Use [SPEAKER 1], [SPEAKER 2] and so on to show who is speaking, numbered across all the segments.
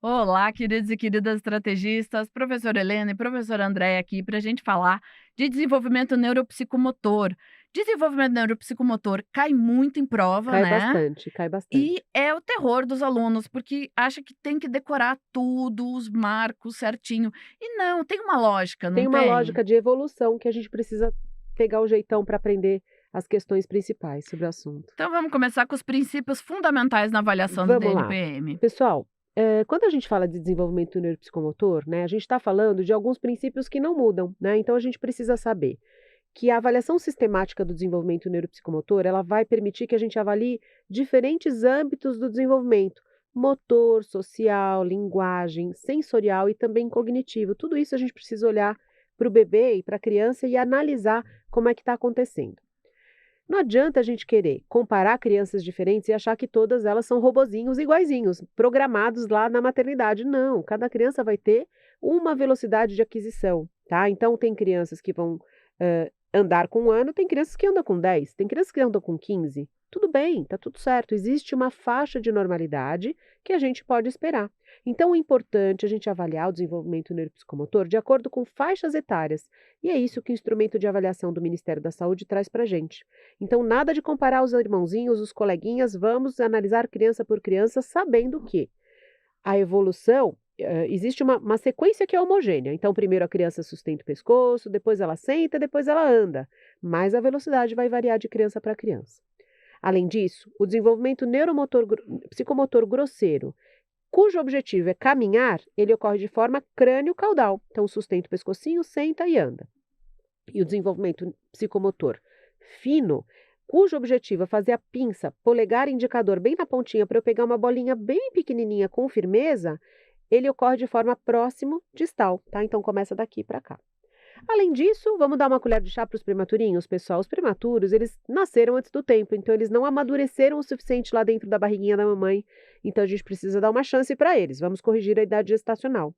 [SPEAKER 1] Olá, queridos e queridas estrategistas, professora Helena e professora Andréia aqui para a gente falar de desenvolvimento neuropsicomotor. Desenvolvimento neuropsicomotor cai muito em prova,
[SPEAKER 2] Cai
[SPEAKER 1] né?
[SPEAKER 2] bastante, cai bastante.
[SPEAKER 1] E é o terror dos alunos, porque acha que tem que decorar tudo, os marcos certinho. E não, tem uma lógica,
[SPEAKER 2] Tem
[SPEAKER 1] não
[SPEAKER 2] uma
[SPEAKER 1] tem?
[SPEAKER 2] lógica de evolução que a gente precisa pegar o jeitão para aprender as questões principais sobre o assunto.
[SPEAKER 1] Então vamos começar com os princípios fundamentais na avaliação do
[SPEAKER 2] Vamos lá.
[SPEAKER 1] DNPM.
[SPEAKER 2] Pessoal, quando a gente fala de desenvolvimento neuropsicomotor, né, a gente está falando de alguns princípios que não mudam, né? Então a gente precisa saber que a avaliação sistemática do desenvolvimento neuropsicomotor, ela vai permitir que a gente avalie diferentes âmbitos do desenvolvimento: motor, social, linguagem, sensorial e também cognitivo. Tudo isso a gente precisa olhar para o bebê e para a criança e analisar como é que está acontecendo. Não adianta a gente querer comparar crianças diferentes e achar que todas elas são robozinhos iguaizinhos, programados lá na maternidade. Não, cada criança vai ter uma velocidade de aquisição, tá? Então tem crianças que vão andar com 1 ano, tem crianças que andam com 10, tem crianças que andam com 15. Tudo bem, tá tudo certo. Existe uma faixa de normalidade que a gente pode esperar. Então é importante a gente avaliar o desenvolvimento neuropsicomotor de acordo com faixas etárias. E é isso que o instrumento de avaliação do Ministério da Saúde traz para a gente. Então, nada de comparar os irmãozinhos, os coleguinhas, vamos analisar criança por criança, sabendo que a evolução, existe uma sequência que é homogênea. Então, primeiro a criança sustenta o pescoço, depois ela senta, depois ela anda. Mas a velocidade vai variar de criança para criança. Além disso, o desenvolvimento psicomotor grosseiro, cujo objetivo é caminhar, ele ocorre de forma crânio-caudal. Então, sustenta o pescocinho, senta e anda. E o desenvolvimento psicomotor fino, cujo objetivo é fazer a pinça, polegar e indicador bem na pontinha para eu pegar uma bolinha bem pequenininha com firmeza, ele ocorre de forma próximo distal, tá? Então começa daqui para cá. Além disso, vamos dar uma colher de chá para os prematurinhos, pessoal. Os prematuros, eles nasceram antes do tempo, então eles não amadureceram o suficiente lá dentro da barriguinha da mamãe. Então a gente precisa dar uma chance para eles. Vamos corrigir a idade gestacional.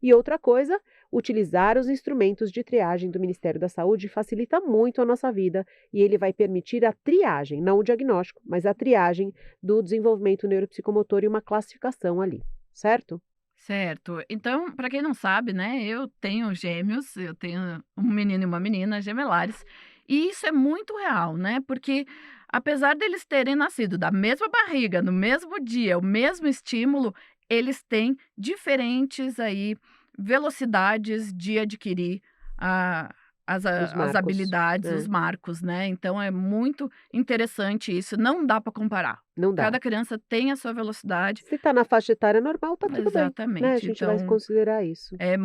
[SPEAKER 2] E outra coisa, utilizar os instrumentos de triagem do Ministério da Saúde facilita muito a nossa vida e ele vai permitir a triagem, não o diagnóstico, mas a triagem do desenvolvimento neuropsicomotor e uma classificação ali, certo?
[SPEAKER 1] Certo. Então, para quem não sabe, né, eu tenho gêmeos, eu tenho um menino e uma menina, gemelares, e isso é muito real, né, porque apesar deles terem nascido da mesma barriga, no mesmo dia, o mesmo estímulo, eles têm diferentes aí velocidades de adquirir a
[SPEAKER 2] Os
[SPEAKER 1] as
[SPEAKER 2] marcos,
[SPEAKER 1] habilidades, os
[SPEAKER 2] né?
[SPEAKER 1] marcos, né, então é muito interessante isso, não dá para comparar.
[SPEAKER 2] Não dá.
[SPEAKER 1] Cada criança tem a sua velocidade.
[SPEAKER 2] Se está na faixa etária normal, tá tudo bem, né? A
[SPEAKER 1] Exatamente.
[SPEAKER 2] gente vai
[SPEAKER 1] Então,
[SPEAKER 2] considerar isso.
[SPEAKER 1] é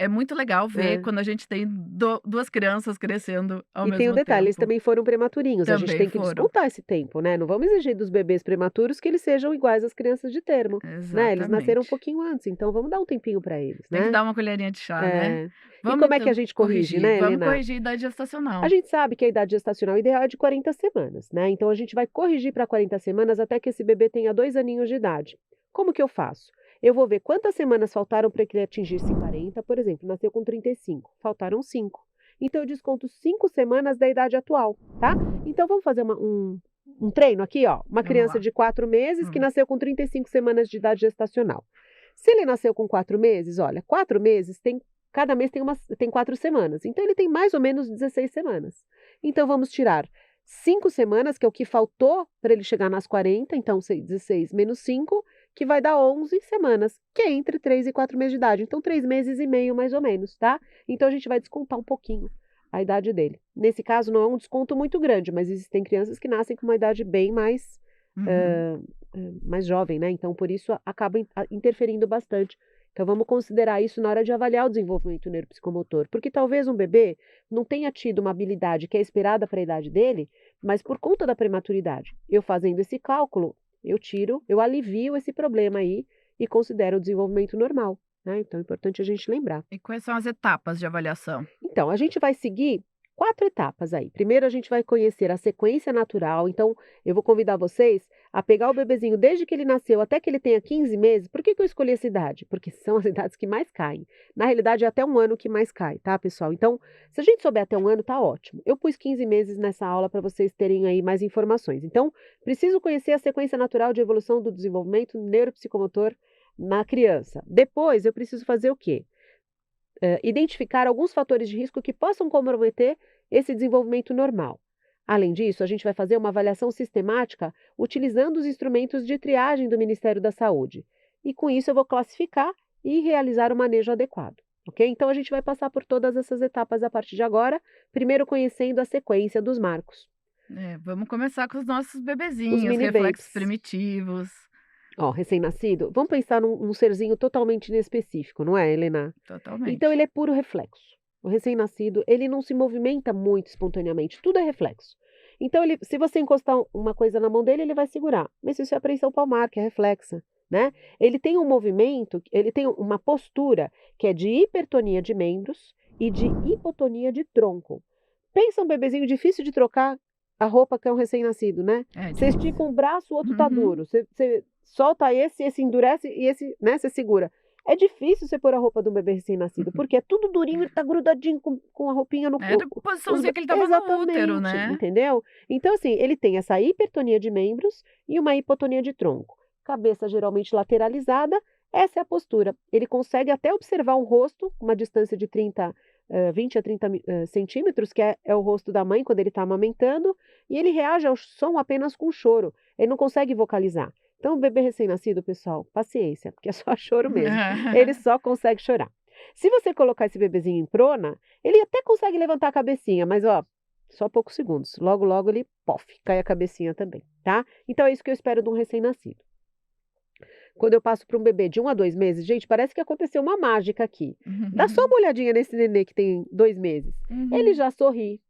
[SPEAKER 1] muito legal ver
[SPEAKER 2] É.
[SPEAKER 1] quando a gente tem 2 crianças crescendo ao
[SPEAKER 2] E tem um
[SPEAKER 1] mesmo
[SPEAKER 2] detalhe, eles
[SPEAKER 1] tempo.
[SPEAKER 2] também foram prematurinhos, a gente
[SPEAKER 1] Também
[SPEAKER 2] tem que
[SPEAKER 1] foram.
[SPEAKER 2] descontar esse tempo, né, não vamos exigir dos bebês prematuros que eles sejam iguais às crianças de termo, né, eles nasceram um
[SPEAKER 1] Exatamente.
[SPEAKER 2] pouquinho antes, então vamos dar um tempinho para eles,
[SPEAKER 1] Tem que
[SPEAKER 2] né.
[SPEAKER 1] dar uma colherinha de chá, né.
[SPEAKER 2] É. E
[SPEAKER 1] Vamos
[SPEAKER 2] como é que a
[SPEAKER 1] então
[SPEAKER 2] gente corrige,
[SPEAKER 1] corrigir,
[SPEAKER 2] né,
[SPEAKER 1] vamos
[SPEAKER 2] Helena?
[SPEAKER 1] corrigir a idade
[SPEAKER 2] A
[SPEAKER 1] gestacional.
[SPEAKER 2] gente sabe que a idade gestacional ideal é de 40 semanas, né, então a gente vai corrigir para 40 semanas até que esse bebê tenha 2 aninhos de idade. Como que eu faço? Eu vou ver quantas semanas faltaram para que ele atingisse 40, por exemplo, nasceu com 35, faltaram 5. Então eu desconto 5 semanas da idade atual, tá. Então vamos fazer um treino aqui, ó, uma
[SPEAKER 1] Vamos
[SPEAKER 2] criança
[SPEAKER 1] lá.
[SPEAKER 2] de 4 meses que
[SPEAKER 1] Hum.
[SPEAKER 2] nasceu com 35 semanas de idade gestacional. Se ele nasceu com 4 meses, olha, 4 meses tem cada mês tem 4 semanas, então ele tem mais ou menos 16 semanas. Então vamos tirar 5 semanas, que é o que faltou para ele chegar nas 40, então 16 menos 5, que vai dar 11 semanas, que é entre 3 e 4 meses de idade. Então 3 meses e meio mais ou menos, tá? Então a gente vai descontar um pouquinho a idade dele. Nesse caso não é um desconto muito grande, mas existem crianças que nascem com uma idade bem mais,
[SPEAKER 1] Uhum.
[SPEAKER 2] hã, mais jovem, né, então por isso acaba interferindo bastante. Então vamos considerar isso na hora de avaliar o desenvolvimento neuropsicomotor, porque talvez um bebê não tenha tido uma habilidade que é esperada para a idade dele, mas por conta da prematuridade. Eu fazendo esse cálculo, eu alivio esse problema aí e considero o desenvolvimento normal, né, então é importante a gente lembrar.
[SPEAKER 1] E quais são as etapas de avaliação?
[SPEAKER 2] Então, a gente vai seguir 4 etapas aí. Primeiro, a gente vai conhecer a sequência natural. Então, eu vou convidar vocês a pegar o bebezinho desde que ele nasceu até que ele tenha 15 meses. Por que que eu escolhi essa idade? Porque são as idades que mais caem. Na realidade, é até 1 ano que mais cai, tá, pessoal? Então, se a gente souber até 1 ano, tá ótimo. Eu pus 15 meses nessa aula para vocês terem aí mais informações. Então, preciso conhecer a sequência natural de evolução do desenvolvimento neuropsicomotor na criança. Depois, eu preciso fazer o quê? Identificar alguns fatores de risco que possam comprometer esse desenvolvimento normal. Além disso, a gente vai fazer uma avaliação sistemática utilizando os instrumentos de triagem do Ministério da Saúde. E com isso eu vou classificar e realizar o manejo adequado. Ok? Então a gente vai passar por todas essas etapas a partir de agora, primeiro conhecendo a sequência dos marcos.
[SPEAKER 1] Vamos começar com os nossos
[SPEAKER 2] Os
[SPEAKER 1] bebezinhos,
[SPEAKER 2] mini
[SPEAKER 1] reflexos
[SPEAKER 2] babes.
[SPEAKER 1] primitivos.
[SPEAKER 2] Ó, recém-nascido, vamos pensar num serzinho totalmente inespecífico, não é, Helena? Então
[SPEAKER 1] Totalmente.
[SPEAKER 2] ele é puro reflexo. O recém-nascido, ele não se movimenta muito espontaneamente, tudo é reflexo. Então, se você encostar uma coisa na mão dele, ele vai segurar. Mas isso é apreensão palmar, que é reflexa, né? Ele tem um movimento, ele tem uma postura que é de hipertonia de membros e de hipotonia de tronco. Pensa um bebezinho difícil de trocar a roupa que é um recém-nascido, né?
[SPEAKER 1] É
[SPEAKER 2] Você
[SPEAKER 1] difícil.
[SPEAKER 2] estica um braço, o outro tá
[SPEAKER 1] Uhum.
[SPEAKER 2] duro. Você solta esse endurece e esse, né, você segura. É difícil você pôr a roupa de um bebê recém-nascido, porque é tudo durinho, ele tá grudadinho com a roupinha no
[SPEAKER 1] É da
[SPEAKER 2] corpo.
[SPEAKER 1] posiçãozinha que ele estava no útero,
[SPEAKER 2] Exatamente,
[SPEAKER 1] né.
[SPEAKER 2] entendeu? Então, assim, ele tem essa hipertonia de membros e uma hipotonia de tronco. Cabeça geralmente lateralizada, essa é a postura. Ele consegue até observar o rosto, uma distância de 20 a 30 centímetros, que é o rosto da mãe quando ele está amamentando, e ele reage ao som apenas com choro. Ele não consegue vocalizar. Então, o bebê recém-nascido, pessoal, paciência, porque é só choro mesmo. Ele só consegue chorar. Se você colocar esse bebezinho em prona, ele até consegue levantar a cabecinha, mas ó, só poucos segundos. Logo, logo ele, pof, cai a cabecinha também, tá? Então é isso que eu espero de um recém-nascido. Quando eu passo para um bebê de 1 a 2 meses, gente, parece que aconteceu uma mágica aqui. Dá só uma olhadinha nesse nenê que tem 2 meses. Ele
[SPEAKER 1] Uhum.
[SPEAKER 2] já sorri,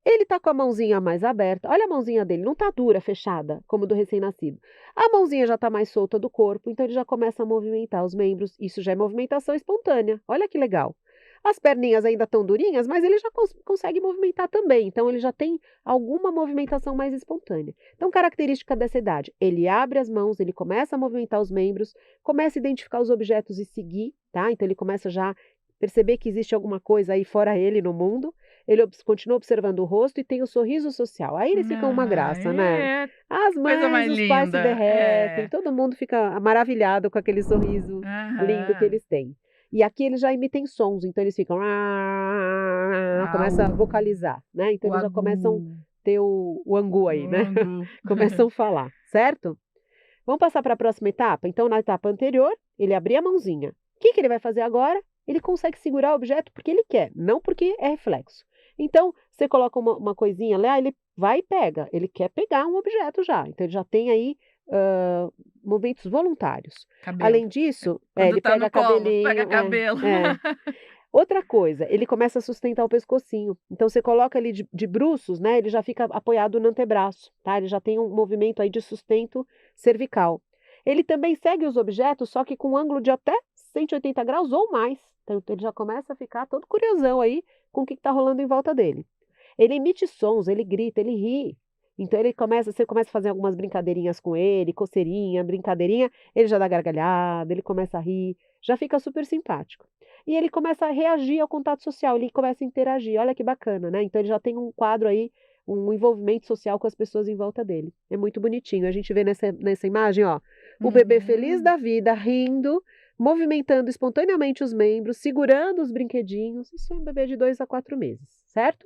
[SPEAKER 2] ele tá com a mãozinha mais aberta. Olha a mãozinha dele, não tá dura, fechada, como do recém-nascido. A mãozinha já tá mais solta do corpo, então ele já começa a movimentar os membros. Isso já é movimentação espontânea. Olha que legal. As perninhas ainda estão durinhas, mas ele já consegue movimentar também. Então ele já tem alguma movimentação mais espontânea. Então, característica dessa idade: ele abre as mãos, ele começa a movimentar os membros, começa a identificar os objetos e seguir, tá? Então ele começa já a perceber que existe alguma coisa aí fora ele no mundo. Ele continua observando o rosto e tem o sorriso social. Aí eles ficam uma graça, né?
[SPEAKER 1] É,
[SPEAKER 2] As
[SPEAKER 1] coisa
[SPEAKER 2] mães,
[SPEAKER 1] mais
[SPEAKER 2] os pais se
[SPEAKER 1] linda.
[SPEAKER 2] derretem, todo mundo fica maravilhado com aquele sorriso lindo que
[SPEAKER 1] Aham.
[SPEAKER 2] eles têm. E aqui eles já emitem sons, então eles ficam, começa a
[SPEAKER 1] Au,
[SPEAKER 2] vocalizar, né? Então
[SPEAKER 1] o
[SPEAKER 2] eles já começam a
[SPEAKER 1] agu,
[SPEAKER 2] ter o angu aí,
[SPEAKER 1] o
[SPEAKER 2] né?
[SPEAKER 1] angu.
[SPEAKER 2] Começam a falar, certo? Vamos passar para a próxima etapa? Então, na etapa anterior, ele abria a mãozinha. O que ele vai fazer agora? Ele consegue segurar o objeto porque ele quer, não porque é reflexo. Então, você coloca uma coisinha lá, ele vai e pega. Ele quer pegar um objeto já. Então, ele já tem aí movimentos voluntários.
[SPEAKER 1] Cabelo.
[SPEAKER 2] Além disso,
[SPEAKER 1] Quando
[SPEAKER 2] ele
[SPEAKER 1] tá
[SPEAKER 2] pega
[SPEAKER 1] no colo, pega
[SPEAKER 2] cabelinho.
[SPEAKER 1] cabelo.
[SPEAKER 2] Outra coisa, ele começa a sustentar o pescocinho. Então você coloca ele de bruços, né, ele já fica apoiado no antebraço, tá? Ele já tem um movimento aí de sustento cervical. Ele também segue os objetos, só que com um ângulo de até 180 graus ou mais. Então ele já começa a ficar todo curiosão aí com o que está rolando em volta dele. Ele emite sons, ele grita, ele ri. Então você começa a fazer algumas brincadeirinhas com ele, coceirinha, brincadeirinha, ele já dá gargalhada, ele começa a rir, já fica super simpático. E ele começa a reagir ao contato social, ele começa a interagir, olha que bacana, né? Então ele já tem um quadro aí, um envolvimento social com as pessoas em volta dele. É muito bonitinho. A gente vê nessa imagem, ó, o bebê feliz
[SPEAKER 1] Uhum.
[SPEAKER 2] da vida, rindo, movimentando espontaneamente os membros, segurando os brinquedinhos. Isso é um bebê de 2 a 4 meses, certo?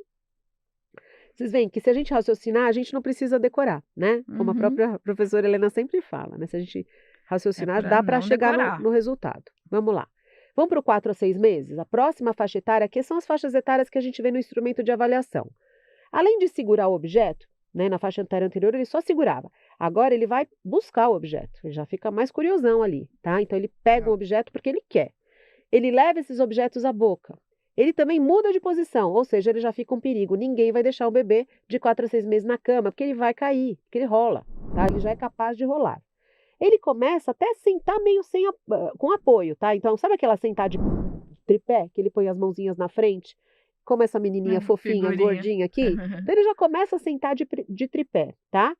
[SPEAKER 2] Vocês veem que se a gente raciocinar, a gente não precisa decorar, né? Como a
[SPEAKER 1] Uhum.
[SPEAKER 2] própria professora Helena sempre fala, né? Se a gente
[SPEAKER 1] É
[SPEAKER 2] raciocinar,
[SPEAKER 1] para
[SPEAKER 2] dá para
[SPEAKER 1] não
[SPEAKER 2] chegar no,
[SPEAKER 1] decorar.
[SPEAKER 2] no resultado. Vamos lá. Vamos para o 4 a 6 meses? A próxima faixa etária, que são as faixas etárias que a gente vê no instrumento de avaliação. Além de segurar o objeto, né, na faixa etária anterior ele só segurava. Agora ele vai buscar o objeto, ele já fica mais curiosão ali, tá? Então ele pega o objeto porque ele quer. Ele leva esses objetos à boca. Ele também muda de posição, ou seja, ele já fica um perigo. Ninguém vai deixar o bebê de 4 a 6 meses na cama, porque ele vai cair, porque ele rola, tá? Ele já é capaz de rolar. Ele começa até a sentar meio com apoio, tá? Então, sabe aquela sentar de tripé, que ele põe as mãozinhas na frente, como essa menininha fofinha,
[SPEAKER 1] Figurinha.
[SPEAKER 2] gordinha aqui? Então, ele já começa a sentar de tripé, tá?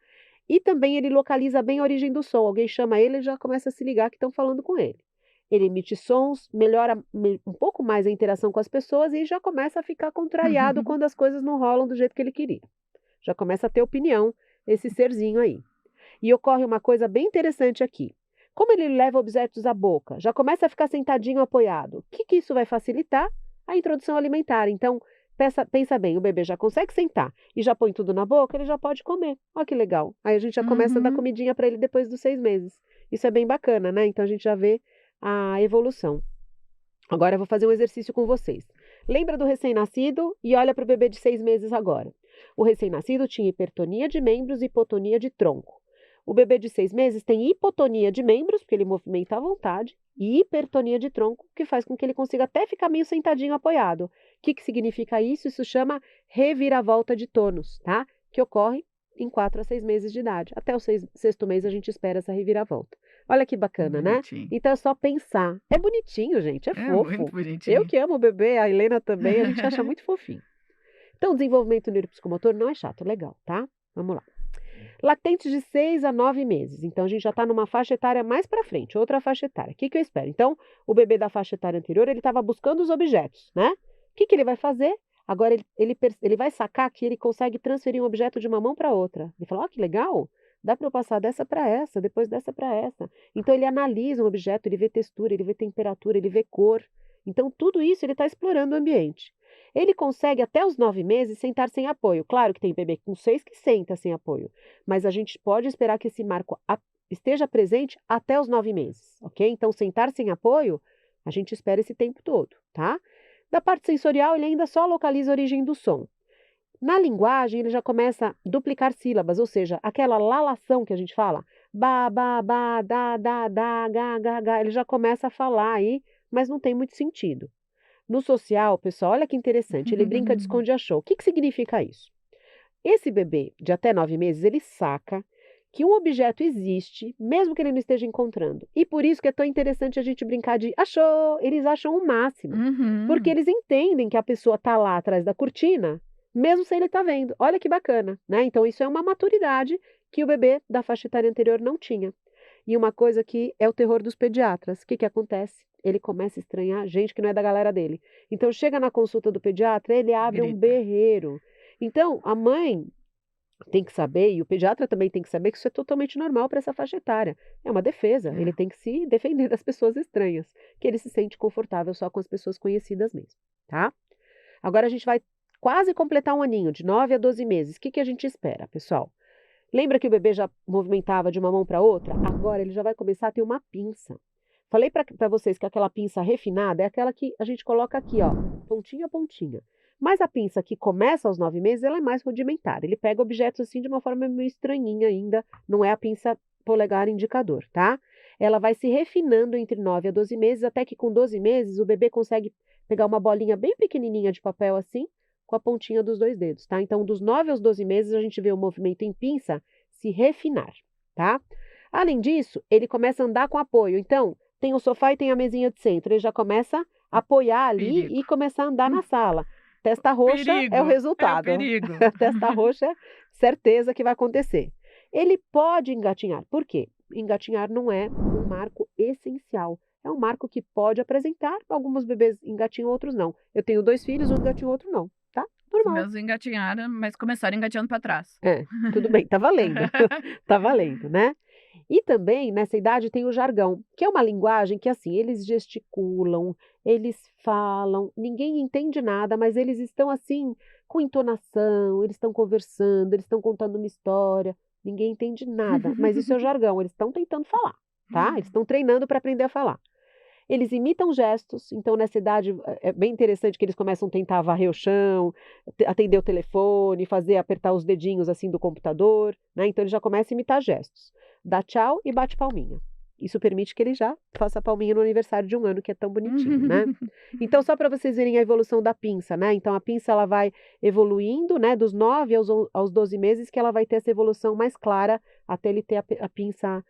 [SPEAKER 2] E também ele localiza bem a origem do som. Alguém chama ele, ele já começa a se ligar que estão falando com ele. Ele emite sons, melhora um pouco mais a interação com as pessoas e já começa a ficar contrariado quando as coisas não rolam do jeito que ele queria. Já começa a ter opinião esse serzinho aí. E ocorre uma coisa bem interessante aqui. Como ele leva objetos à boca, já começa a ficar sentadinho apoiado. O que isso vai facilitar? A introdução alimentar. Então, pensa bem, o bebê já consegue sentar e já põe tudo na boca, ele já pode comer. Olha que legal. Aí a gente já começa a dar
[SPEAKER 1] Uhum.
[SPEAKER 2] comidinha para ele depois dos 6 meses. Isso é bem bacana, né? Então a gente já vê a evolução. Agora eu vou fazer um exercício com vocês. Lembra do recém-nascido e olha para o bebê de 6 meses agora. O recém-nascido tinha hipertonia de membros e hipotonia de tronco. O bebê de 6 meses tem hipotonia de membros, porque ele movimenta à vontade, e hipertonia de tronco, que faz com que ele consiga até ficar meio sentadinho apoiado. O que significa isso? Isso chama reviravolta de tônus, tá? Que ocorre em 4 a 6 meses de idade. Até o sexto mês a gente espera essa reviravolta. Olha que bacana, né?
[SPEAKER 1] Bonitinho.
[SPEAKER 2] Então é só pensar. É bonitinho, gente, é
[SPEAKER 1] É muito
[SPEAKER 2] fofo. Eu
[SPEAKER 1] bonitinho.
[SPEAKER 2] que amo o bebê, a Helena também, a gente acha muito fofinho. Então, o desenvolvimento neuropsicomotor não é chato, é legal, tá? Vamos lá. Lactentes de 6 a 9 meses. Então, a gente já está numa faixa etária mais para frente, outra faixa etária. O que eu espero? Então, o bebê da faixa etária anterior, ele estava buscando os objetos, né? O que ele vai fazer? Agora, ele vai sacar que ele consegue transferir um objeto de uma mão para outra. Ele fala, ó, que legal, dá para eu passar dessa para essa, depois dessa para essa. Então, ele analisa um objeto, ele vê textura, ele vê temperatura, ele vê cor. Então, tudo isso ele está explorando o ambiente. Ele consegue, até os 9 meses, sentar sem apoio. Claro que tem bebê com 6 que senta sem apoio, mas a gente pode esperar que esse marco esteja presente até os 9 meses, ok? Então, sentar sem apoio, a gente espera esse tempo todo, tá? Da parte sensorial, ele ainda só localiza a origem do som. Na linguagem, ele já começa a duplicar sílabas, ou seja, aquela lalação que a gente fala, ba, ba, da, ga, ga, ele já começa a falar aí, mas não tem muito sentido. No social, pessoal, olha que interessante, ele brinca de esconde-achou. O que significa isso? Esse bebê de até 9 meses, ele saca que um objeto existe, mesmo que ele não esteja encontrando. E por isso que é tão interessante a gente brincar de achou, eles acham o máximo. Porque
[SPEAKER 1] Uhum.
[SPEAKER 2] eles entendem que a pessoa está lá atrás da cortina, mesmo sem ele estar vendo. Olha que bacana, né? Então isso é uma maturidade que o bebê da faixa etária anterior não tinha. E uma coisa que é o terror dos pediatras. O que acontece? Ele começa a estranhar gente que não é da galera dele. Então, chega na consulta do pediatra, ele abre um
[SPEAKER 1] Grita.
[SPEAKER 2] berreiro. Então, a mãe tem que saber, e o pediatra também tem que saber que isso é totalmente normal para essa faixa etária. É uma defesa. Ele
[SPEAKER 1] É.
[SPEAKER 2] tem que se defender das pessoas estranhas, que ele se sente confortável só com as pessoas conhecidas mesmo, tá? Agora a gente vai quase completar um aninho, de 9 a 12 meses. O que a gente espera, pessoal? Lembra que o bebê já movimentava de uma mão para outra? Agora ele já vai começar a ter uma pinça. Falei para vocês que aquela pinça refinada é aquela que a gente coloca aqui, ó, pontinha a pontinha. Mas a pinça que começa aos 9 meses, ela é mais rudimentar. Ele pega objetos assim de uma forma meio estranhinha ainda, não é a pinça polegar indicador, tá? Ela vai se refinando entre 9 a 12 meses, até que com 12 meses o bebê consegue pegar uma bolinha bem pequenininha de papel assim, com a pontinha dos 2 dedos, tá? Então, dos 9 aos 12 meses, a gente vê o movimento em pinça se refinar, tá? Além disso, ele começa a andar com apoio. Então, tem o sofá e tem a mesinha de centro. Ele já começa a apoiar ali
[SPEAKER 1] Perigo.
[SPEAKER 2] e começar a andar na sala. Testa roxa é o
[SPEAKER 1] Perigo. É o
[SPEAKER 2] resultado.
[SPEAKER 1] perigo.
[SPEAKER 2] Testa roxa, certeza que vai acontecer. Ele pode engatinhar. Por quê? Engatinhar não é um marco essencial. É um marco que pode apresentar. Alguns bebês engatinham, outros não. Eu tenho 2 filhos, um engatinhou, outro não. Tá?
[SPEAKER 1] Os
[SPEAKER 2] Normal.
[SPEAKER 1] meus engatinharam, mas começaram engateando para trás.
[SPEAKER 2] É, tudo bem, tá valendo. Tá valendo, né? E também, nessa idade, tem o jargão, que é uma linguagem que, assim, eles gesticulam, eles falam, ninguém entende nada, mas eles estão, assim, com entonação, eles estão conversando, eles estão contando uma história, ninguém entende nada, mas isso é o jargão, eles estão tentando falar, tá? Eles estão treinando para aprender a falar. Eles imitam gestos, então nessa idade é bem interessante que eles começam a tentar varrer o chão, atender o telefone, fazer apertar os dedinhos assim do computador, né? Então ele já começa a imitar gestos. Dá tchau e bate palminha. Isso permite que ele já faça palminha no aniversário de um ano, que é tão bonitinho, né? Então, só para vocês verem a evolução da pinça, né? Então, a pinça ela vai evoluindo, né? Dos 9 aos 12 meses, que ela vai ter essa evolução mais clara, até ele ter a pinça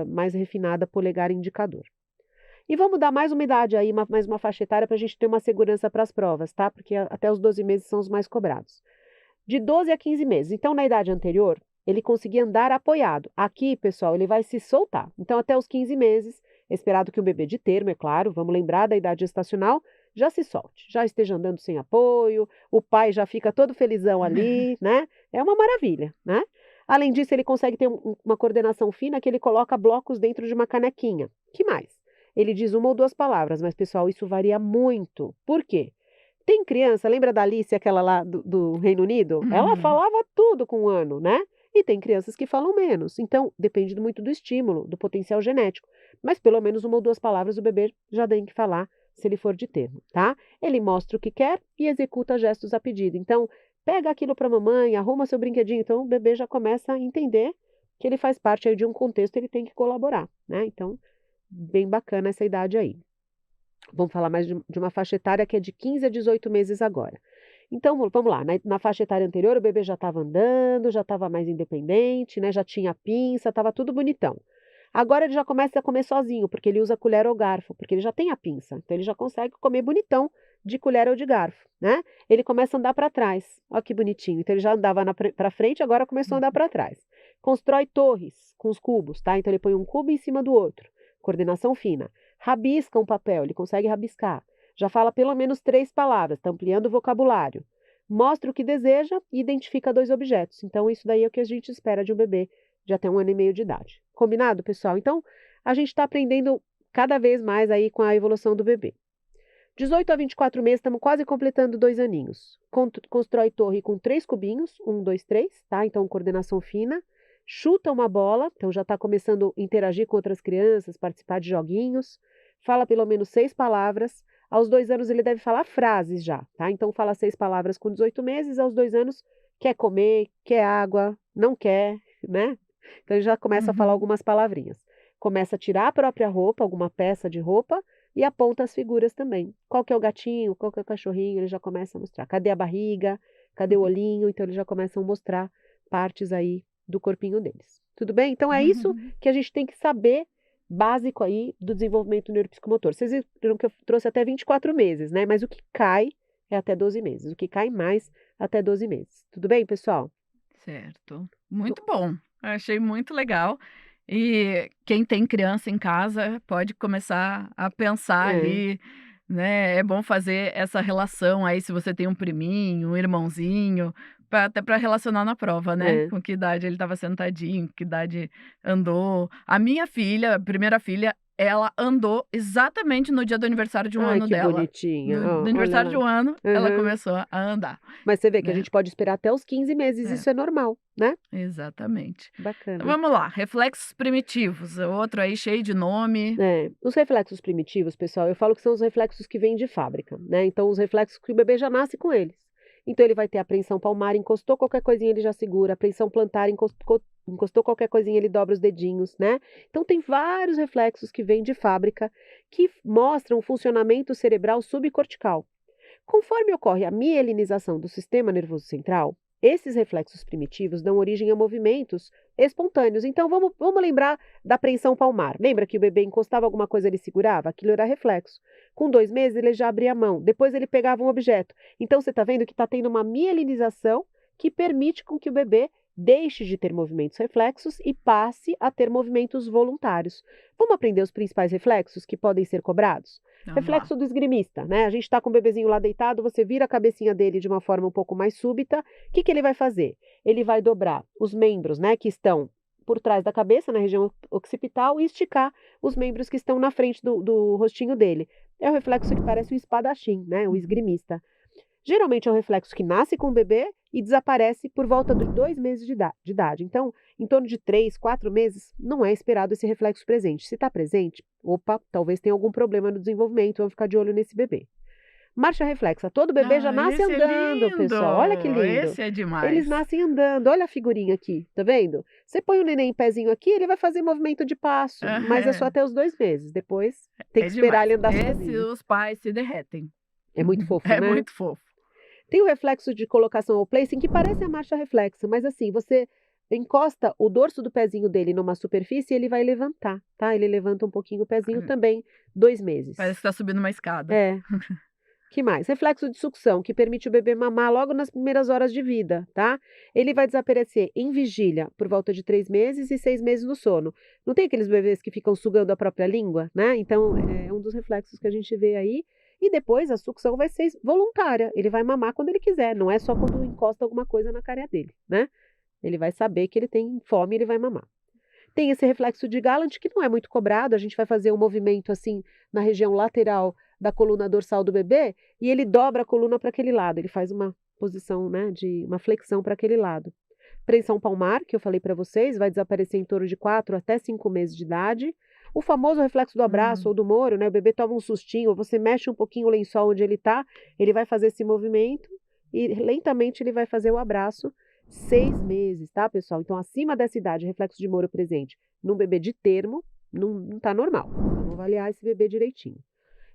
[SPEAKER 2] mais refinada, polegar e indicador. E vamos dar mais uma idade aí, mais uma faixa etária para a gente ter uma segurança para as provas, tá? Porque até os 12 meses são os mais cobrados. De 12 a 15 meses. Então, na idade anterior, ele conseguia andar apoiado. Aqui, pessoal, ele vai se soltar. Então, até os 15 meses, é esperado que o bebê de termo, é claro, vamos lembrar da idade gestacional, já se solte, já esteja andando sem apoio, o pai já fica todo felizão ali, né? É uma maravilha, né? Além disso, ele consegue ter uma coordenação fina que ele coloca blocos dentro de uma canequinha. Que mais? Ele diz uma ou duas palavras, mas, pessoal, isso varia muito. Por quê? Tem criança, lembra da Alice, aquela lá do Reino Unido? Ela
[SPEAKER 1] Uhum.
[SPEAKER 2] falava tudo com 1 ano, né? E tem crianças que falam menos. Então, depende muito do estímulo, do potencial genético. Mas pelo menos uma ou duas palavras o bebê já tem que falar se ele for de termo, tá? Ele mostra o que quer e executa gestos a pedido. Então, pega aquilo para mamãe, arruma seu brinquedinho. Então, o bebê já começa a entender que ele faz parte aí de um contexto, ele tem que colaborar, né? Então, bem bacana essa idade aí. Vamos falar mais de uma faixa etária que é de 15 a 18 meses agora. Então, vamos lá, na faixa etária anterior, o bebê já estava andando, já estava mais independente, né? Já tinha pinça, estava tudo bonitão. Agora ele já começa a comer sozinho, porque ele usa colher ou garfo, porque ele já tem a pinça. Então ele já consegue comer bonitão de colher ou de garfo, né? Ele começa a andar para trás. Olha que bonitinho. Então ele já andava para frente, agora começou a andar para trás. Constrói torres com os cubos, tá? Então ele põe um cubo em cima do outro. Coordenação fina. Rabisca um papel, ele consegue rabiscar. Já fala pelo menos 3 palavras, está ampliando o vocabulário. Mostra o que deseja e identifica 2 objetos. Então, isso daí é o que a gente espera de um bebê de até 1 ano e meio de idade. Combinado, pessoal? Então, a gente está aprendendo cada vez mais aí com a evolução do bebê. 18 a 24 meses, estamos quase completando 2 aninhos. Constrói torre com 3 cubinhos, 1, 2, 3, tá? Então, coordenação fina. Chuta uma bola, então já está começando a interagir com outras crianças, participar de joguinhos. Fala pelo menos 6 palavras. Aos 2 anos ele deve falar frases já, tá? Então fala 6 palavras com 18 meses, aos 2 anos quer comer, quer água, não quer, né? Então ele já começa a falar
[SPEAKER 1] Uhum.
[SPEAKER 2] algumas palavrinhas. Começa a tirar a própria roupa, alguma peça de roupa, e aponta as figuras também. Qual que é o gatinho, qual que é o cachorrinho, ele já começa a mostrar. Cadê a barriga? Cadê o olhinho? Então eles já começam a mostrar partes aí do corpinho deles. Tudo bem? Então é isso que a gente tem que saber básico aí do desenvolvimento neuropsicomotor. Vocês viram que eu trouxe até 24 meses, né? Mas o que cai é até 12 meses. O que cai mais, até 12 meses. Tudo bem, pessoal?
[SPEAKER 1] Certo. Muito bom. Achei muito legal. E quem tem criança em casa pode começar a pensar
[SPEAKER 2] É,
[SPEAKER 1] ali, né? É bom fazer essa relação aí, se você tem um priminho, um irmãozinho, até para relacionar na prova, né?
[SPEAKER 2] é.
[SPEAKER 1] Com que idade ele estava sentadinho, que idade andou. A minha filha, a primeira filha, ela andou exatamente no dia do aniversário de 1 ano
[SPEAKER 2] Ai, que
[SPEAKER 1] dela.
[SPEAKER 2] bonitinha.
[SPEAKER 1] No
[SPEAKER 2] Ó, olha
[SPEAKER 1] aniversário de
[SPEAKER 2] lá.
[SPEAKER 1] 1 ano, ela
[SPEAKER 2] Aham.
[SPEAKER 1] começou a andar,
[SPEAKER 2] Mas você vê que a
[SPEAKER 1] né?
[SPEAKER 2] gente pode esperar até os 15 meses,
[SPEAKER 1] É.
[SPEAKER 2] isso é normal, né?
[SPEAKER 1] Exatamente. Então
[SPEAKER 2] Bacana.
[SPEAKER 1] vamos lá, reflexos primitivos, outro aí cheio de nome.
[SPEAKER 2] É, os reflexos primitivos, pessoal, eu falo que são os reflexos que vêm de fábrica, né? Então, os reflexos que o bebê já nasce com eles. Então, ele vai ter a apreensão palmar, encostou qualquer coisinha, ele já segura, apreensão plantar, encostou qualquer coisinha, ele dobra os dedinhos, né? Então, tem vários reflexos que vêm de fábrica que mostram o funcionamento cerebral subcortical. Conforme ocorre a mielinização do sistema nervoso central, esses reflexos primitivos dão origem a movimentos espontâneos. Então, vamos lembrar da apreensão palmar. Lembra que o bebê encostava alguma coisa, ele segurava? Aquilo era reflexo. Com 2 meses, ele já abria a mão. Depois, ele pegava um objeto. Então, você está vendo que está tendo uma mielinização que permite com que o bebê deixe de ter movimentos reflexos e passe a ter movimentos voluntários. Vamos aprender os principais reflexos que podem ser cobrados?
[SPEAKER 1] Vamos lá.
[SPEAKER 2] Reflexo do esgrimista, né? A gente está com o bebezinho lá deitado, você vira a cabecinha dele de uma forma um pouco mais súbita. O que que ele vai fazer? Ele vai dobrar os membros, né, que estão por trás da cabeça, na região occipital, e esticar os membros que estão na frente do rostinho dele. É o reflexo que parece um espadachim, né? O esgrimista. Geralmente é um reflexo que nasce com o bebê e desaparece por volta de 2 meses de idade. Então, em torno de 3, 4 meses, não é esperado esse reflexo presente. Se está presente, opa, talvez tenha algum problema no desenvolvimento, vamos ficar de olho nesse bebê. Marcha reflexa. Todo bebê já
[SPEAKER 1] Ah,
[SPEAKER 2] nasce
[SPEAKER 1] esse é
[SPEAKER 2] andando,
[SPEAKER 1] lindo!
[SPEAKER 2] pessoal. Olha que lindo.
[SPEAKER 1] Esse é
[SPEAKER 2] Eles
[SPEAKER 1] demais.
[SPEAKER 2] nascem andando. Olha a figurinha aqui, tá vendo? Você põe o neném em pezinho aqui, ele vai fazer movimento de passo,
[SPEAKER 1] Ah,
[SPEAKER 2] mas é só até os 2 meses. Depois tem
[SPEAKER 1] é
[SPEAKER 2] que esperar
[SPEAKER 1] demais.
[SPEAKER 2] ele andar
[SPEAKER 1] Esse
[SPEAKER 2] sozinho.
[SPEAKER 1] os pais se derretem.
[SPEAKER 2] É muito fofo,
[SPEAKER 1] É
[SPEAKER 2] né?
[SPEAKER 1] muito fofo.
[SPEAKER 2] Tem o reflexo de colocação ou placing, que parece a marcha reflexa, mas assim, você encosta o dorso do pezinho dele numa superfície e ele vai levantar, tá? Ele levanta um pouquinho o pezinho também, 2 meses.
[SPEAKER 1] Parece que tá subindo uma escada.
[SPEAKER 2] É. Que mais? Reflexo de sucção, que permite o bebê mamar logo nas primeiras horas de vida, tá? Ele vai desaparecer em vigília por volta de 3 meses e 6 meses no sono. Não tem aqueles bebês que ficam sugando a própria língua, né? Então, é um dos reflexos que a gente vê aí. E depois a sucção vai ser voluntária. Ele vai mamar quando ele quiser, não é só quando encosta alguma coisa na cara dele, né? Ele vai saber que ele tem fome e ele vai mamar. Tem esse reflexo de Gallant que não é muito cobrado, a gente vai fazer um movimento assim na região lateral da coluna dorsal do bebê e ele dobra a coluna para aquele lado, ele faz uma posição, né, de uma flexão para aquele lado. Preensão palmar, que eu falei para vocês, vai desaparecer em torno de 4 até 5 meses de idade. O famoso reflexo do abraço
[SPEAKER 1] Hum.
[SPEAKER 2] ou do moro, né? O bebê toma um sustinho, você mexe um pouquinho o lençol onde ele está, ele vai fazer esse movimento e lentamente ele vai fazer o abraço. 6 meses, tá, pessoal? Então, acima dessa idade, reflexo de moro presente num bebê de termo, não tá normal. Vamos avaliar esse bebê direitinho.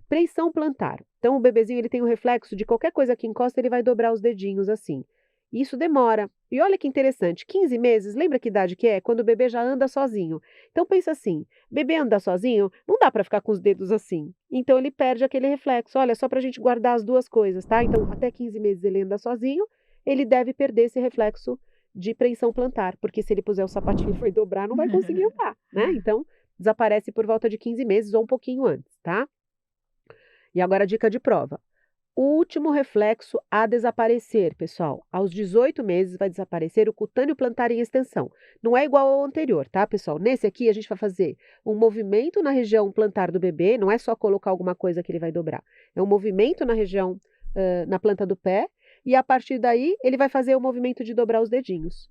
[SPEAKER 2] Preensão plantar. Então, o bebezinho ele tem um reflexo de qualquer coisa que encosta, ele vai dobrar os dedinhos assim. Isso demora. E olha que interessante, 15 meses, lembra que idade que é? Quando o bebê já anda sozinho. Então pensa assim, bebê anda sozinho, não dá para ficar com os dedos assim. Então ele perde aquele reflexo. Olha, só para a gente guardar as duas coisas, tá? Então até 15 meses ele anda sozinho, ele deve perder esse reflexo de preensão plantar, porque se ele puser o sapatinho e for dobrar, não vai conseguir andar, né? Então desaparece por volta de 15 meses ou um pouquinho antes, tá? E agora a dica de prova. O último reflexo a desaparecer, pessoal. Aos 18 meses vai desaparecer o cutâneo plantar em extensão. Não é igual ao anterior, tá, pessoal? Nesse aqui a gente vai fazer um movimento na região plantar do bebê, não é só colocar alguma coisa que ele vai dobrar. É um movimento na região, na planta do pé, e a partir daí ele vai fazer o movimento de dobrar os dedinhos.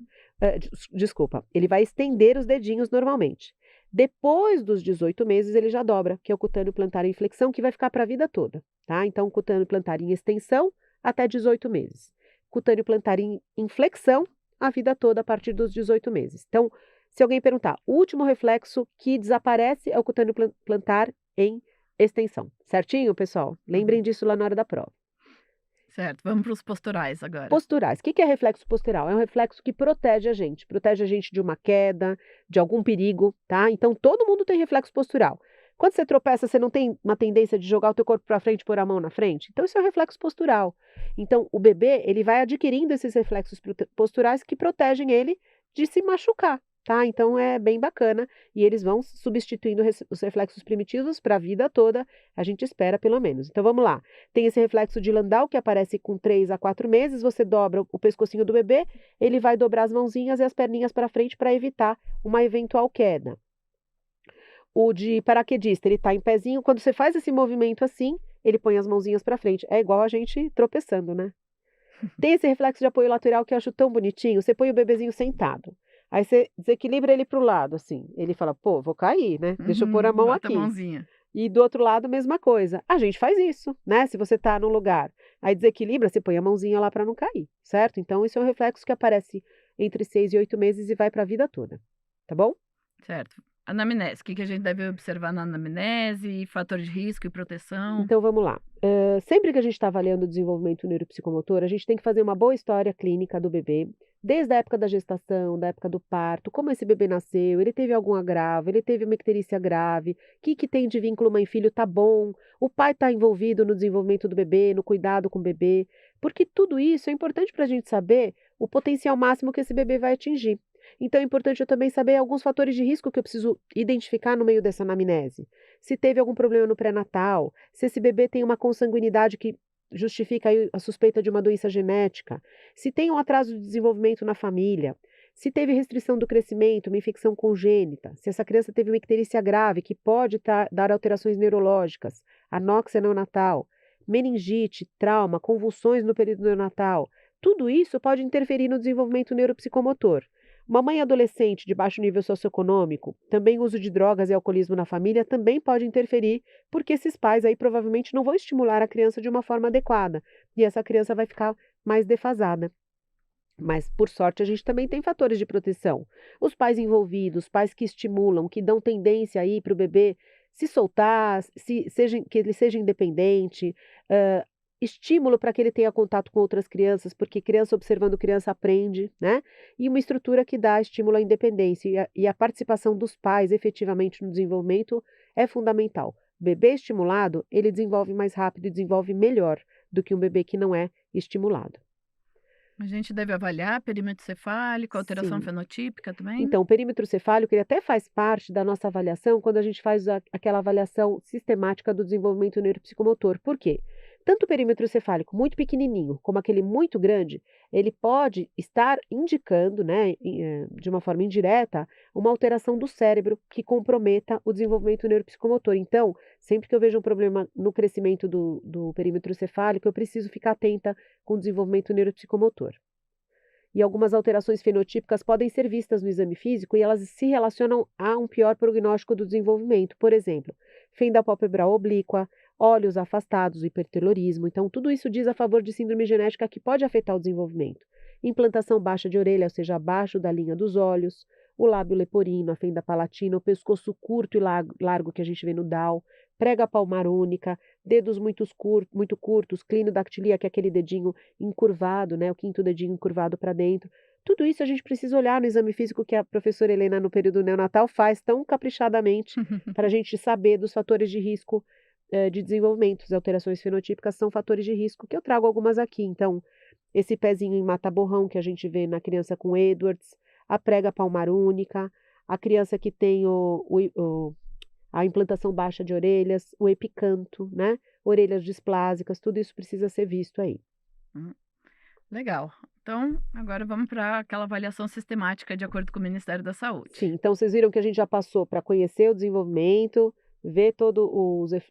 [SPEAKER 2] Desculpa, ele vai estender os dedinhos normalmente. Depois dos 18 meses, ele já dobra, que é o cutâneo plantar em flexão, que vai ficar para a vida toda, tá? Então, cutâneo plantar em extensão até 18 meses. Cutâneo plantar em flexão a vida toda a partir dos 18 meses. Então, se alguém perguntar, o último reflexo que desaparece é o cutâneo plantar em extensão. Certinho, pessoal? Lembrem
[SPEAKER 1] Uhum.
[SPEAKER 2] disso lá na hora da prova.
[SPEAKER 1] Certo, vamos para os posturais agora.
[SPEAKER 2] Posturais. O que que é reflexo postural? É um reflexo que protege a gente de uma queda, de algum perigo, tá? Então todo mundo tem reflexo postural. Quando você tropeça, você não tem uma tendência de jogar o teu corpo para frente e pôr a mão na frente? Então isso é um reflexo postural. Então o bebê, ele vai adquirindo esses reflexos posturais que protegem ele de se machucar, tá? Então é bem bacana e eles vão substituindo os reflexos primitivos para a vida toda, a gente espera pelo menos. Então vamos lá. Tem esse reflexo de Landau que aparece com 3 a 4 meses, você dobra o pescocinho do bebê, ele vai dobrar as mãozinhas e as perninhas para frente para evitar uma eventual queda. O de paraquedista, ele está em pezinho, quando você faz esse movimento assim, ele põe as mãozinhas para frente. É igual a gente tropeçando, né? Tem esse reflexo de apoio lateral que eu acho tão bonitinho, você põe o bebezinho sentado. Aí você desequilibra ele para o lado, assim. Ele fala, pô, vou cair, né? Deixa eu pôr a mão
[SPEAKER 1] Bota a
[SPEAKER 2] aqui.
[SPEAKER 1] mãozinha.
[SPEAKER 2] E do outro lado, mesma coisa. A gente faz isso, né? Se você está num lugar, aí desequilibra, você põe a mãozinha lá para não cair, certo? Então, isso é um reflexo que aparece entre 6 e 8 meses e vai para a vida toda, tá bom?
[SPEAKER 1] Certo. Anamnese, o que que a gente deve observar na anamnese, fator de risco e proteção?
[SPEAKER 2] Então vamos lá. Sempre que a gente está avaliando o desenvolvimento neuropsicomotor, a gente tem que fazer uma boa história clínica do bebê, desde a época da gestação, da época do parto, como esse bebê nasceu, ele teve algum agravo, ele teve uma icterícia grave, o que que tem de vínculo mãe-filho, tá bom, o pai está envolvido no desenvolvimento do bebê, no cuidado com o bebê, porque tudo isso é importante para a gente saber o potencial máximo que esse bebê vai atingir. Então é importante eu também saber alguns fatores de risco que eu preciso identificar no meio dessa anamnese. Se teve algum problema no pré-natal, se esse bebê tem uma consanguinidade que justifica aí a suspeita de uma doença genética, se tem um atraso de desenvolvimento na família, se teve restrição do crescimento, uma infecção congênita, se essa criança teve uma icterícia grave que pode dar alterações neurológicas, anóxia neonatal, meningite, trauma, convulsões no período neonatal, tudo isso pode interferir no desenvolvimento neuropsicomotor. Uma mãe adolescente de baixo nível socioeconômico, também uso de drogas e alcoolismo na família também pode interferir, porque esses pais aí provavelmente não vão estimular a criança de uma forma adequada, e essa criança vai ficar mais defasada. Mas, por sorte, a gente também tem fatores de proteção. Os pais envolvidos, pais que estimulam, que dão tendência aí para o bebê se soltar, que ele seja independente, ah, estímulo para que ele tenha contato com outras crianças, porque criança observando criança aprende, né? E uma estrutura que dá estímulo à independência. E a participação dos pais efetivamente no desenvolvimento é fundamental. Bebê estimulado, ele desenvolve mais rápido e desenvolve melhor do que um bebê que não é estimulado.
[SPEAKER 1] A gente deve avaliar perímetro cefálico, alteração
[SPEAKER 2] Sim.
[SPEAKER 1] fenotípica também?
[SPEAKER 2] Então, o perímetro cefálico, ele até faz parte da nossa avaliação quando a gente faz aquela avaliação sistemática do desenvolvimento neuropsicomotor. Por quê? Tanto o perímetro cefálico muito pequenininho como aquele muito grande, ele pode estar indicando, né, de uma forma indireta, uma alteração do cérebro que comprometa o desenvolvimento neuropsicomotor. Então, sempre que eu vejo um problema no crescimento do perímetro cefálico, eu preciso ficar atenta com o desenvolvimento neuropsicomotor. E algumas alterações fenotípicas podem ser vistas no exame físico e elas se relacionam a um pior prognóstico do desenvolvimento. Por exemplo, fenda pálpebral oblíqua, olhos afastados, hipertelorismo. Então, tudo isso diz a favor de síndrome genética que pode afetar o desenvolvimento. Implantação baixa de orelha, ou seja, abaixo da linha dos olhos, o lábio leporino, a fenda palatina, o pescoço curto e largo que a gente vê no Down, prega palmar única, dedos muito curtos, clinodactilia, que é aquele dedinho encurvado, né, o quinto dedinho encurvado para dentro. Tudo isso a gente precisa olhar no exame físico que a professora Helena, no período neonatal, faz tão caprichadamente para a gente saber dos fatores de risco de desenvolvimento. As alterações fenotípicas são fatores de risco, que eu trago algumas aqui. Então, esse pezinho em mata-borrão que a gente vê na criança com Edwards, a prega palmar única, a criança que tem a implantação baixa de orelhas, o epicanto, né? Orelhas displásicas, tudo isso precisa ser visto aí.
[SPEAKER 1] Hum, legal. Então, agora vamos para aquela avaliação sistemática de acordo com o Ministério da Saúde.
[SPEAKER 2] Sim, então vocês viram que a gente já passou para conhecer o desenvolvimento, ver todos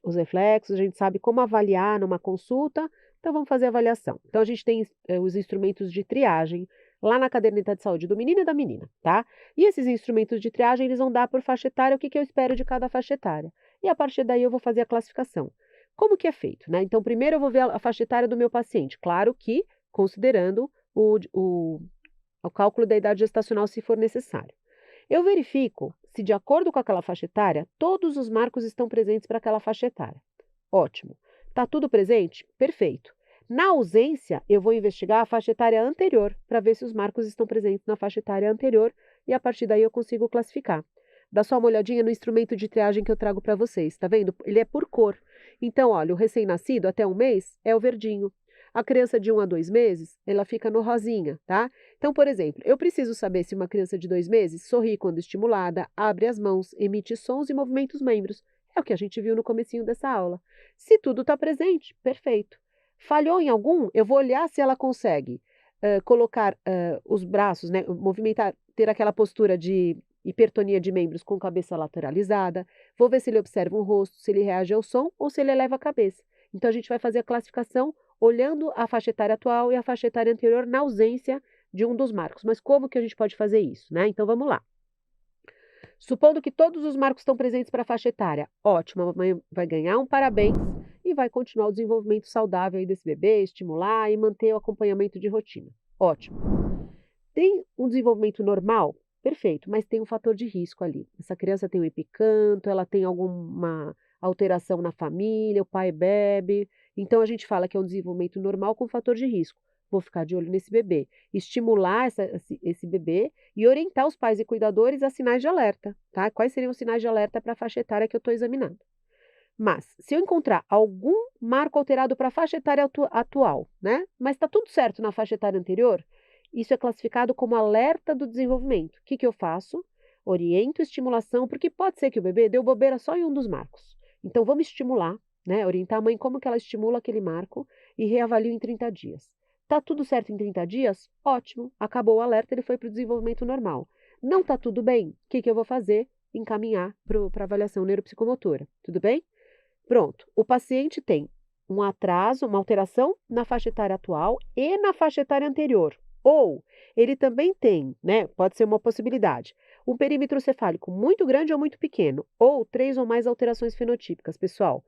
[SPEAKER 2] os reflexos, a gente sabe como avaliar numa consulta, então vamos fazer a avaliação. Então a gente tem os instrumentos de triagem lá na caderneta de saúde do menino e da menina, tá? E esses instrumentos de triagem, eles vão dar por faixa etária o que que eu espero de cada faixa etária. E a partir daí eu vou fazer a classificação. Como que é feito, né? Então primeiro eu vou ver a faixa etária do meu paciente, claro que considerando o cálculo da idade gestacional se for necessário. Eu verifico se, de acordo com aquela faixa etária, todos os marcos estão presentes para aquela faixa etária. Ótimo. Está tudo presente? Perfeito. Na ausência, eu vou investigar a faixa etária anterior para ver se os marcos estão presentes na faixa etária anterior e a partir daí eu consigo classificar. Dá só uma olhadinha no instrumento de triagem que eu trago para vocês, tá vendo? Ele é por cor. Então, olha, o recém-nascido até 1 mês é o verdinho. A criança de 1 a 2 meses, ela fica no rosinha, tá? Então, por exemplo, eu preciso saber se uma criança de 2 meses sorri quando estimulada, abre as mãos, emite sons e movimenta os membros. É o que a gente viu no comecinho dessa aula. Se tudo está presente, perfeito. Falhou em algum, eu vou olhar se ela consegue colocar os braços, né, movimentar, ter aquela postura de hipertonia de membros com cabeça lateralizada. Vou ver se ele observa um rosto, se ele reage ao som ou se ele eleva a cabeça. Então, a gente vai fazer a classificação olhando a faixa etária atual e a faixa etária anterior na ausência de um dos marcos. Mas como que a gente pode fazer isso, né? Então, vamos lá. Supondo que todos os marcos estão presentes para a faixa etária, ótimo, a mamãe vai ganhar um parabéns e vai continuar o desenvolvimento saudável aí desse bebê, estimular e manter o acompanhamento de rotina. Ótimo. Tem um desenvolvimento normal? Perfeito, mas tem um fator de risco ali. Essa criança tem um epicanto, ela tem alguma alteração na família, o pai bebe. Então a gente fala que é um desenvolvimento normal com fator de risco. Vou ficar de olho nesse bebê, estimular esse bebê e orientar os pais e cuidadores a sinais de alerta, tá? Quais seriam os sinais de alerta para a faixa etária que eu estou examinando? Mas, se eu encontrar algum marco alterado para a faixa etária atual, né? Mas está tudo certo na faixa etária anterior, isso é classificado como alerta do desenvolvimento. O que que eu faço? Oriento estimulação, porque pode ser que o bebê deu bobeira só em um dos marcos. Então, vamos estimular, né? Orientar a mãe como que ela estimula aquele marco e reavalio em 30 dias. Tá tudo certo em 30 dias? Ótimo, acabou o alerta, ele foi para o desenvolvimento normal. Não tá tudo bem? O que que eu vou fazer? Encaminhar para avaliação neuropsicomotora. Tudo bem? Pronto. O paciente tem um atraso, uma alteração na faixa etária atual e na faixa etária anterior. Ou ele também tem, né? Pode ser uma possibilidade, um perímetro cefálico muito grande ou muito pequeno, ou 3 ou mais alterações fenotípicas. Pessoal,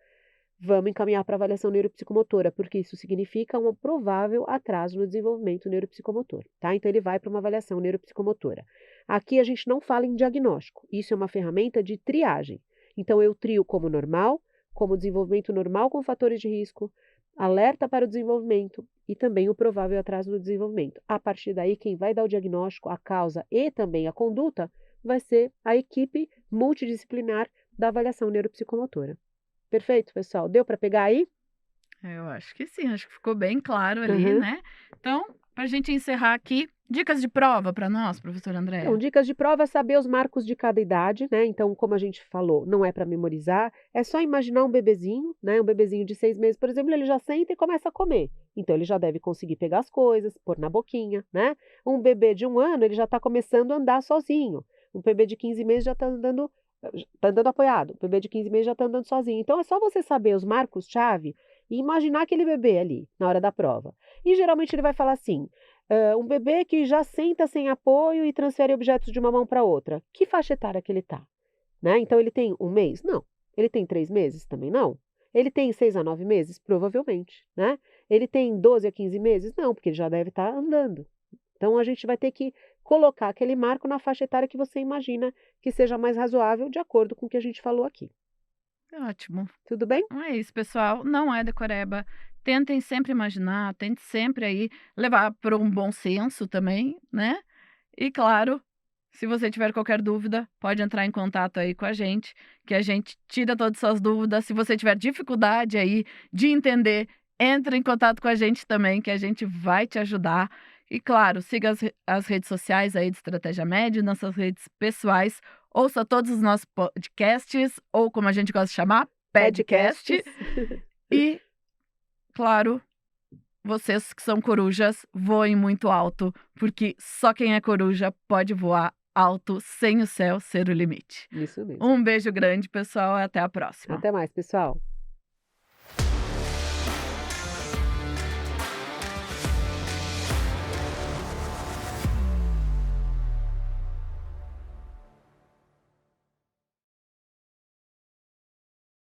[SPEAKER 2] vamos encaminhar para avaliação neuropsicomotora, porque isso significa um provável atraso no desenvolvimento neuropsicomotor, tá? Então ele vai para uma avaliação neuropsicomotora. Aqui a gente não fala em diagnóstico, isso é uma ferramenta de triagem. Então eu trio como normal, como desenvolvimento normal com fatores de risco, alerta para o desenvolvimento e também o provável atraso no desenvolvimento. A partir daí, quem vai dar o diagnóstico, a causa e também a conduta vai ser a equipe multidisciplinar da avaliação neuropsicomotora. Perfeito, pessoal? Deu para pegar aí?
[SPEAKER 1] Eu acho que sim, acho que ficou bem claro ali,
[SPEAKER 2] Uhum.
[SPEAKER 1] né? Então, Para a gente encerrar aqui, dicas de prova para nós, professora
[SPEAKER 2] Então,
[SPEAKER 1] Andréa.
[SPEAKER 2] dicas de prova é saber os marcos de cada idade, né? Então, como a gente falou, não é para memorizar, é só imaginar um bebezinho, né? Um bebezinho de 6 meses, por exemplo, ele já senta e começa a comer. Então, ele já deve conseguir pegar as coisas, pôr na boquinha, né? Um bebê de 1 ano, ele já está começando a andar sozinho. Um bebê de 15 meses já está andando apoiado. Um bebê de 15 meses já está andando sozinho. Então, é só você saber os marcos-chave e imaginar aquele bebê ali, na hora da prova. E geralmente ele vai falar assim. Um bebê que já senta sem apoio e transfere objetos de uma mão para outra. Que faixa etária que ele está? Né? Então, ele tem 1 mês? Não. Ele tem 3 meses? Também não. Ele tem 6 a 9 meses? Provavelmente. Né? Ele tem 12 a 15 meses? Não, porque ele já deve estar andando. Então, a gente vai ter que colocar aquele marco na faixa etária que você imagina que seja mais razoável, de acordo com o que a gente falou aqui.
[SPEAKER 1] Ótimo.
[SPEAKER 2] Tudo bem?
[SPEAKER 1] Então é isso, pessoal. Não é decoreba. Tentem sempre imaginar, tente sempre aí levar para um bom senso também, né? E claro, se você tiver qualquer dúvida, pode entrar em contato aí com a gente, que a gente tira todas as suas dúvidas. Se você tiver dificuldade aí de entender, entre em contato com a gente também, que a gente vai te ajudar. E claro, siga as redes sociais aí de Estratégia Med, nossas redes pessoais. Ouça todos os nossos podcasts, ou como a gente gosta de chamar, podcast. E, claro, vocês que são corujas, voem muito alto, porque só quem é coruja pode voar alto sem o céu ser o limite.
[SPEAKER 2] Isso mesmo.
[SPEAKER 1] Um beijo grande, pessoal, e até a próxima.
[SPEAKER 2] Até mais, pessoal.